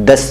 10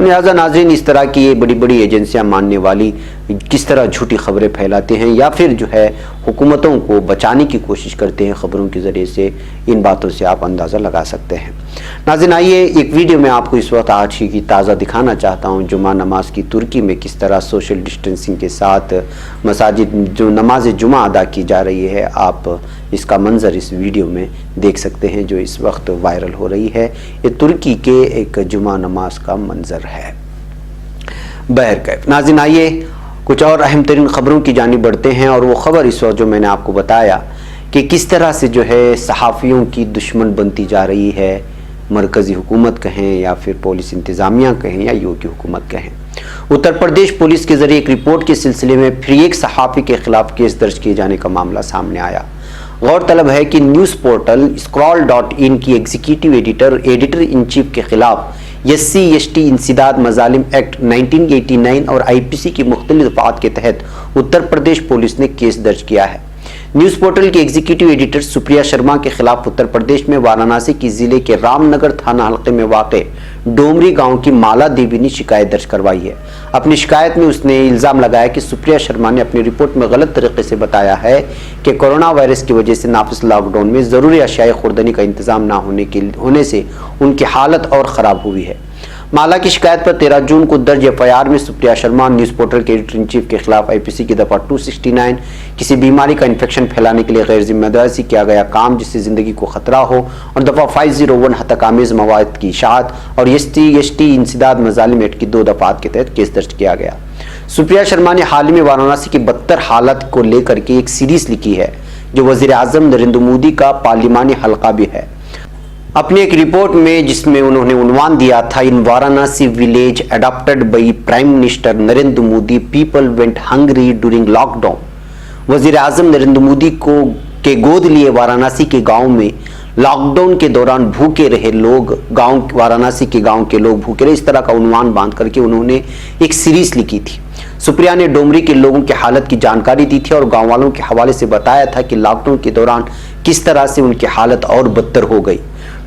لہٰذا ناظرین اس طرح کی یہ بڑی بڑی ایجنسیاں ماننے والی کس طرح جھوٹی خبریں پھیلاتے ہیں یا پھر جو ہے حکومتوں کو بچانے کی کوشش کرتے ہیں خبروں کے ذریعے سے، ان باتوں سے آپ اندازہ لگا سکتے ہیں۔ ناظرین آئیے ایک ویڈیو میں آپ کو اس وقت آج کی تازہ دکھانا چاہتا ہوں، جمعہ نماز کی ترکی میں کس طرح سوشل ڈسٹنسنگ کے ساتھ مساجد جو نماز جمعہ ادا کی جا رہی ہے، آپ اس کا منظر اس ویڈیو میں دیکھ سکتے ہیں جو اس وقت وائرل ہو رہی ہے۔ یہ ترکی کے ایک جمعہ نماز کا منظر ہے۔ بہرکیف ناظرین آئیے کچھ اور اہم ترین خبروں کی جانب بڑھتے ہیں، اور وہ خبر اس وقت جو میں نے آپ کو بتایا کہ کس طرح سے جو ہے صحافیوں کی دشمن بنتی جا رہی ہے، مرکزی حکومت کہیں یا پھر پولیس انتظامیہ کہیں یا یوگی حکومت کہیں۔ اتر پردیش پولیس کے ذریعے ایک رپورٹ کے سلسلے میں پھر ایک صحافی کے خلاف کیس درج کیے جانے کا معاملہ سامنے آیا۔ غور طلب ہے کہ نیوز پورٹل scroll.in کی ایگزیکٹو ایڈیٹر ان چیف کے خلاف SC/ST انسداد مظالم ایکٹ 1989 اور IPC کی مختلف دفعات کے تحت اتر پردیش پولیس نے کیس درج کیا ہے۔ نیوز پورٹل کی ایگزیکٹو ایڈیٹر سپریا شرما کے خلاف اتر پردیش میں وارانسی کی ضلع کے رام نگر تھانہ حلقے میں واقع ڈومری گاؤں کی مالا دیوی نے شکایت درج کروائی ہے۔ اپنی شکایت میں اس نے الزام لگایا کہ سپریا شرما نے اپنی رپورٹ میں غلط طریقے سے بتایا ہے کہ کورونا وائرس کی وجہ سے نافذ لاک ڈاؤن میں ضروری اشیاء خوردنی کا انتظام نہ ہونے سے ان کی حالت اور خراب ہوئی ہے۔ مالا کی شکایت پر 13 جون کو درج FIR میں سپریا شرما نیوز پورٹل کے ایڈیٹر ان چیف کے خلاف IPC کی دفعہ 269 کسی بیماری کا انفیکشن پھیلانے کے لیے غیر ذمہ داری سے کیا گیا کام جس سے زندگی کو خطرہ ہو، اور دفعہ 501 ہتک آمیز مواد کی اشاعت اور SC/ST انسداد مظالم ایکٹ کی 2 دفعات کے تحت کیس درج کیا گیا۔ سپریا شرما نے حال ہی میں وارانسی کی بدتر حالت کو لے کر کے ایک سیریز لکھی ہے جو وزیر اعظم نریندر مودی کا پارلیمانی حلقہ بھی ہے۔ اپنی ایک رپورٹ میں جس میں انہوں نے عنوان دیا تھا in Varanasi village adopted by prime minister Narendra Modi people went hungry during lockdown. وزیر اعظم نریندر مودی کے گود لیے وارانسی کے گاؤں میں لاک ڈاؤن کے دوران بھوکے رہے لوگ، وارانسی کے گاؤں کے لوگ بھوکے رہے، اس طرح کا عنوان باندھ کر کے انہوں نے ایک سیریز لکھی تھی۔ سپریا نے ڈومری کے لوگوں کی حالت کی جانکاری دی تھی اور گاؤں والوں کے حوالے سے بتایا تھا کہ لاک ڈاؤن کے دوران کس طرح سے ان کی حالت اور بدتر ہو گئی۔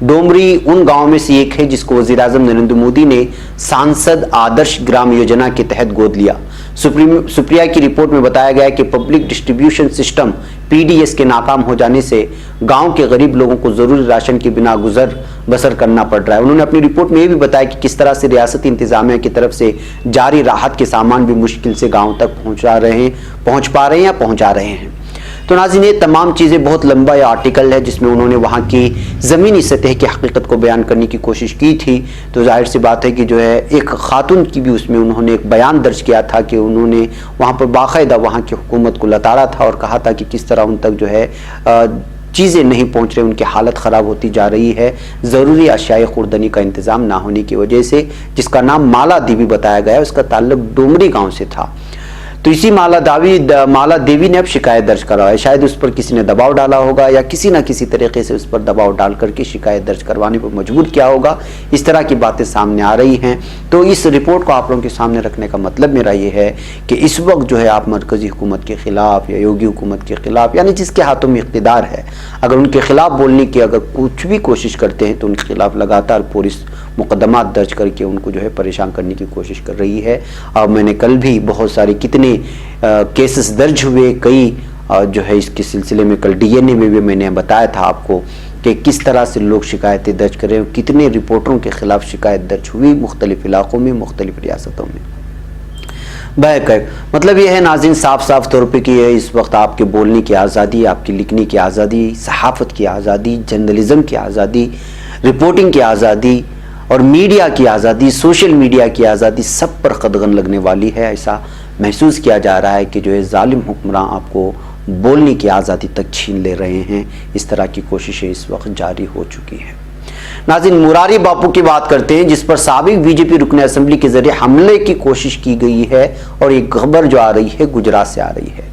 ڈومری ان گاؤں میں سے ایک ہے جس کو وزیر اعظم نریندر مودی نے سانسد آدرش گرام یوجنا کے تحت گود لیا۔ سپریا کی رپورٹ میں بتایا گیا کہ پبلک ڈسٹریبیوشن سسٹم PDS کے ناکام ہو جانے سے گاؤں کے غریب لوگوں کو ضروری راشن کے بنا گزر بسر کرنا پڑ رہا ہے۔ انہوں نے اپنی رپورٹ میں یہ بھی بتایا کہ کس طرح سے ریاستی انتظامیہ کی طرف سے جاری راحت کے سامان بھی مشکل سے گاؤں تک پہنچا رہے ہیں۔ تو ناظرین یہ تمام چیزیں بہت لمبا یہ آرٹیکل ہے جس میں انہوں نے وہاں کی زمینی سطح کی حقیقت کو بیان کرنے کی کوشش کی تھی۔ تو ظاہر سی بات ہے کہ جو ہے ایک خاتون کی بھی اس میں انہوں نے ایک بیان درج کیا تھا کہ انہوں نے وہاں پر باقاعدہ وہاں کی حکومت کو لتاڑا تھا اور کہا تھا کہ کس طرح ان تک جو ہے چیزیں نہیں پہنچ رہی، ان کی حالت خراب ہوتی جا رہی ہے ضروری اشیاء خوردنی کا انتظام نہ ہونے کی وجہ سے، جس کا نام مالا دیوی بتایا گیا ہے، اس کا تعلق ڈومری گاؤں سے تھا۔ تو اسی مالا دیوی نے اب شکایت درج کروائی ہے، شاید اس پر کسی نے دباؤ ڈالا ہوگا یا کسی نہ کسی طریقے سے اس پر دباؤ ڈال کر کے شکایت درج کروانے پر مجبور کیا ہوگا، اس طرح کی باتیں سامنے آ رہی ہیں۔ تو اس رپورٹ کو آپ لوگوں کے سامنے رکھنے کا مطلب میرا یہ ہے کہ اس وقت جو ہے آپ مرکزی حکومت کے خلاف یا یوگی حکومت کے خلاف، یعنی جس کے ہاتھوں میں اقتدار ہے، اگر ان کے خلاف بولنے کی اگر کچھ بھی کوشش کرتے ہیں تو ان کے خلاف لگاتار پولیس مقدمات درج کر کے ان کو جو ہے پریشان کرنے کی کوشش کر رہی ہے۔ اور میں نے کل بھی بہت سارے کتنے کیسز درج ہوئے، کئی جو ہے اس کے سلسلے میں کل DNA میں بھی میں نے بتایا تھا آپ کو کہ کس طرح سے لوگ شکایتیں درج کریں، کتنے رپورٹروں کے خلاف شکایت درج ہوئی مختلف علاقوں میں، مختلف ریاستوں میں۔ مطلب یہ ہے ناظرین صاف طور پہ کہ اس وقت آپ کے بولنے کی آزادی، آپ کی لکھنے کی آزادی، صحافت کی آزادی، جرنلزم کی آزادی، رپورٹنگ کی آزادی اور میڈیا کی آزادی، سوشل میڈیا کی آزادی سب پر قدغن لگنے والی ہے۔ ایسا محسوس کیا جا رہا ہے کہ جو ہے ظالم حکمراں آپ کو بولنے کی آزادی تک چھین لے رہے ہیں، اس طرح کی کوششیں اس وقت جاری ہو چکی ہیں۔ ناظرین مراری باپو کی بات کرتے ہیں جس پر سابق BJP رکن اسمبلی کے ذریعے حملے کی کوشش کی گئی ہے، اور ایک خبر جو آ رہی ہے گجرات سے آ رہی ہے۔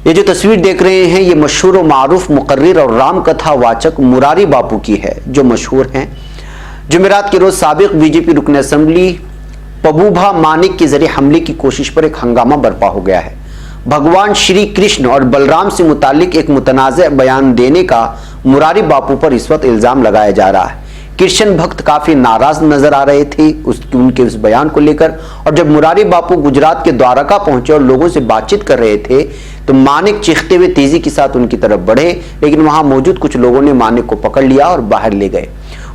یہ جو تصویر دیکھ رہے ہیں یہ مشہور و معروف مقرر اور رام کتھا واچک مراری باپو کی ہے جو مشہور ہیں۔ جمعرات کے روز سابق BJP رکن اسمبلی پبوبھا مانک کے ذریعے حملے کی کوشش پر ایک ہنگامہ برپا ہو گیا ہے۔ بھگوان شری کرشن اور بلرام سے متعلق ایک متنازع بیان دینے کا مراری باپو پر اس وقت الزام لگایا جا رہا ہے کرشن بھکت کافی ناراض نظر آ رہے تھے ان کے اس بیان کو لے کر، اور جب مراری باپو گجرات کے دوارکا پہنچے اور لوگوں سے بات چیت کر رہے تھے تو مانک چیختے ہوئے تیزی کے ساتھ ان کی طرف بڑھے، لیکن وہاں موجود کچھ لوگوں نے مانک کو پکڑ لیا اور باہر لے گئے۔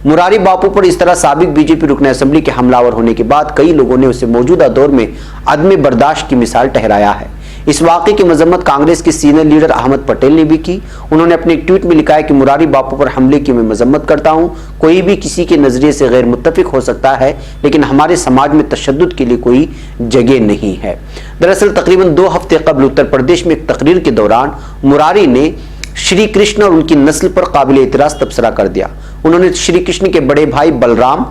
مراری باپو پر اس طرح سابق بی جے پی رکن اسمبلی کے حملہ آور ہونے کے بعد کئی لوگوں نے اسے موجودہ دور میں عدم برداشت کی مثال ٹھہرایا ہے۔ اس واقعے کی مذمت کانگریس کے سینئر لیڈر احمد پٹیل نے بھی کی۔ انہوں نے اپنے ایک ٹویٹ میں لکھا ہے کہ مراری باپو پر حملے کی میں مذمت کرتا ہوں، کوئی بھی کسی کے نظریے سے غیر متفق ہو سکتا ہے، لیکن ہمارے سماج میں تشدد کے لیے کوئی جگہ نہیں ہے۔ دراصل تقریباً 2 ہفتے قبل اتر پردیش میں ایک تقریر کے دوران مراری نے شری کرشن اور ان کی نسل پر قابل اعتراض تبصرہ کر دیا۔ انہوں نے شری کرشن کے بڑے بھائی بلرام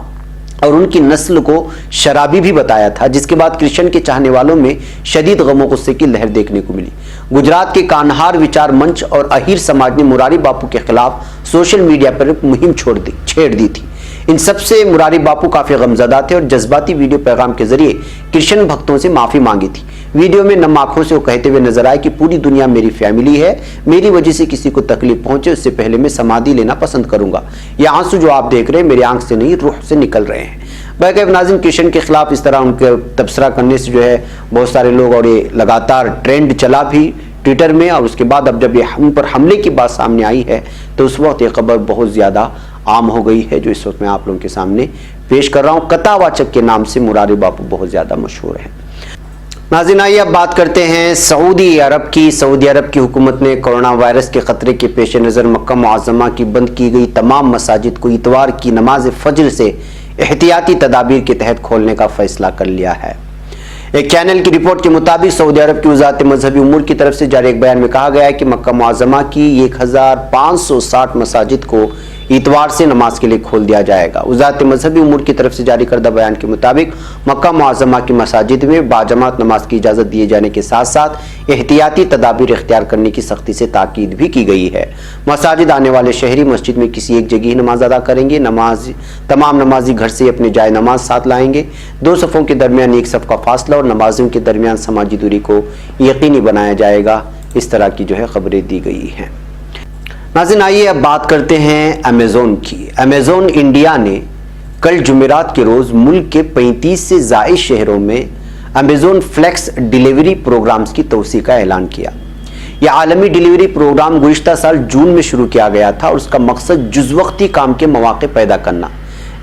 اور ان کی نسل کو شرابی بھی بتایا تھا، جس کے بعد کرشن کے چاہنے والوں میں شدید غم و غصے کی لہر دیکھنے کو ملی۔ گجرات کے کانہار وچار منچ اور اہیر سماج نے مراری باپو کے خلاف سوشل میڈیا پر ایک مہم چھیڑ دی تھی۔ ان سب سے مراری باپو کافی غمزدہ تھے اور جذباتی ویڈیو پیغام کے ذریعے کرشن بھکتوں سے معافی مانگی تھی۔ ویڈیو میں نم آنکھوں سے وہ کہتے ہوئے نظر آئے کہ پوری دنیا میری فیملی ہے، میری وجہ سے کسی کو تکلیف پہنچے اس سے پہلے میں سمادھی لینا پسند کروں گا۔ یہ آنسو جو آپ دیکھ رہے ہیں میری آنکھ سے نہیں، روح سے نکل رہے ہیں۔ باقاعدہ ناظرین، کرشن کے خلاف اس طرح ان کے تبصرہ کرنے سے جو ہے بہت سارے لوگ، اور یہ لگاتار ٹرینڈ چلا بھی ٹویٹر میں، اور اس کے بعد اب جب یہ ان پر حملے کی بات سامنے آئی ہے تو اس وقت یہ خبر بہت زیادہ عام ہو گئی ہے، جو اس وقت میں آپ لوگوں کے سامنے پیش کر رہا ہوں۔ قطع واچک کے نام سے مراری باپو بہت زیادہ مشہور ہے۔ ناظرین، آئیے اب بات کرتے ہیں سعودی عرب کی۔ سعودی عرب کی حکومت نے کورونا وائرس کے خطرے کے پیش نظر مکہ معظمہ کی بند کی گئی تمام مساجد کو اتوار کی نماز فجر سے احتیاطی تدابیر کے تحت کھولنے کا فیصلہ کر لیا ہے۔ ایک چینل کی رپورٹ کے مطابق سعودی عرب کی وزارت مذہبی امور کی طرف سے جاری ایک بیان میں کہا گیا ہے کہ مکہ معظمہ کی 1560 مساجد کو اتوار سے نماز کے لیے کھول دیا جائے گا۔ وزارت مذہبی امور کی طرف سے جاری کردہ بیان کے مطابق مکہ معظمہ کی مساجد میں باجماعت نماز کی اجازت دیے جانے کے ساتھ ساتھ احتیاطی تدابیر اختیار کرنے کی سختی سے تاکید بھی کی گئی ہے۔ مساجد آنے والے شہری مسجد میں کسی ایک جگہ ہی نماز ادا کریں گے۔ تمام نمازی گھر سے اپنے جائے نماز ساتھ لائیں گے۔ 2 صفوں کے درمیان ایک صف کا فاصلہ اور نمازیوں کے درمیان سماجی دوری کو یقینی بنایا جائے گا۔ اس طرح کی جو ہے خبریں دی گئی ہیں۔ ناظرین، آئیے اب بات کرتے ہیں امیزون کی۔ امیزون انڈیا نے کل جمعرات کے روز ملک کے 35 سے زائد شہروں میں امیزون فلیکس ڈیلیوری پروگرامز کی توسیع کا اعلان کیا۔ یہ عالمی ڈیلیوری پروگرام گزشتہ سال جون میں شروع کیا گیا تھا اور اس کا مقصد جز وقتی کام کے مواقع پیدا کرنا،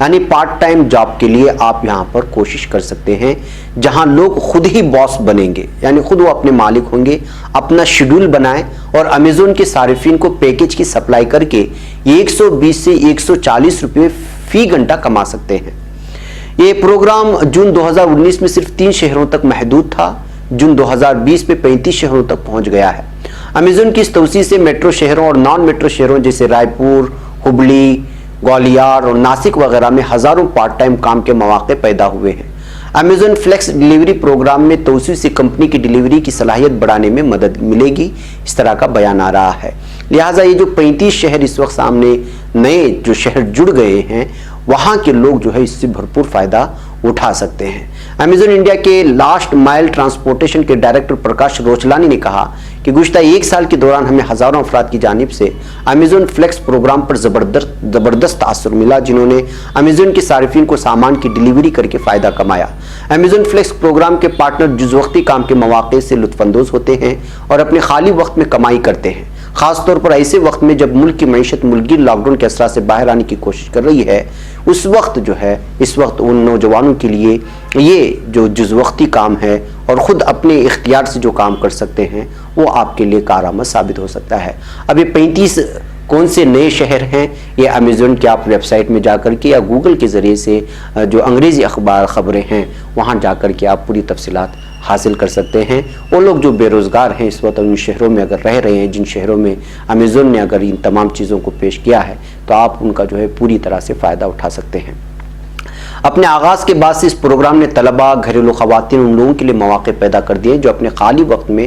یعنی پارٹ ٹائم جاب کے لیے آپ یہاں پر کوشش کر سکتے ہیں، جہاں لوگ خود ہی باس بنیں گے، یعنی خود وہ اپنے مالک ہوں گے، اپنا شیڈول بنائیں اور امیزون کے صارفین کو پیکج کی سپلائی کر کے 120 سے 140 روپے فی گھنٹہ کما سکتے ہیں۔ یہ پروگرام جون 2019 میں صرف 3 شہروں تک محدود تھا، جون 2020 میں 35 شہروں تک پہنچ گیا ہے۔ امیزون کی اس توسیع سے میٹرو شہروں اور نان میٹرو شہروں جیسے رائے پور، ہبلی، گوالیار اور ناسک وغیرہ میں ہزاروں پارٹ ٹائم کام کے مواقع پیدا ہوئے ہیں۔ امیزون فلیکس ڈیلیوری پروگرام میں توسیع سے کمپنی کی ڈیلیوری کی صلاحیت بڑھانے میں مدد ملے گی، اس طرح کا بیان آ رہا ہے۔ لہٰذا یہ جو 35 شہر اس وقت سامنے نئے جو شہر جڑ گئے ہیں، وہاں کے لوگ جو ہے اس سے بھرپور فائدہ اٹھا سکتے ہیں۔ امیزون انڈیا کے لاسٹ مائل ٹرانسپورٹیشن کے ڈائریکٹر پرکاش روچلانی نے کہا کہ گزشتہ 1 سال کے دوران ہمیں ہزاروں افراد کی جانب سے امیزون فلیکس پروگرام پر زبردست تاثر ملا، جنہوں نے امیزون کے صارفین کو سامان کی ڈیلیوری کر کے فائدہ کمایا۔ امیزون فلیکس پروگرام کے پارٹنر جز وقتی کام کے مواقع سے لطف اندوز ہوتے ہیں اور اپنے خالی وقت میں کمائی کرتے ہیں، خاص طور پر ایسے وقت میں جب ملک کی معیشت ملکی لاک ڈاؤن کے اثرات سے باہر آنے کی کوشش کر رہی ہے۔ اس وقت ان نوجوانوں کے لیے یہ جو جز وقتی کام ہے اور خود اپنے اختیار سے جو کام کر سکتے ہیں، وہ آپ کے لیے کارآمد ثابت ہو سکتا ہے۔ اب یہ 35 کون سے نئے شہر ہیں، یہ امیزون کی آپ ویب سائٹ میں جا کر کے یا گوگل کے ذریعے سے جو انگریزی خبریں ہیں وہاں جا کر کے آپ پوری تفصیلات حاصل کر سکتے ہیں۔ وہ لوگ جو بے روزگار ہیں اس وقت ان شہروں میں اگر رہ رہے ہیں، جن شہروں میں امیزون نے اگر ان تمام چیزوں کو پیش کیا ہے، تو آپ ان کا جو ہے پوری طرح سے فائدہ اٹھا سکتے ہیں۔ اپنے آغاز کے بعد سے اس پروگرام نے طلباء، گھریلو خواتین، ان لوگوں کے لیے مواقع پیدا کر دیے جو اپنے خالی وقت میں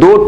2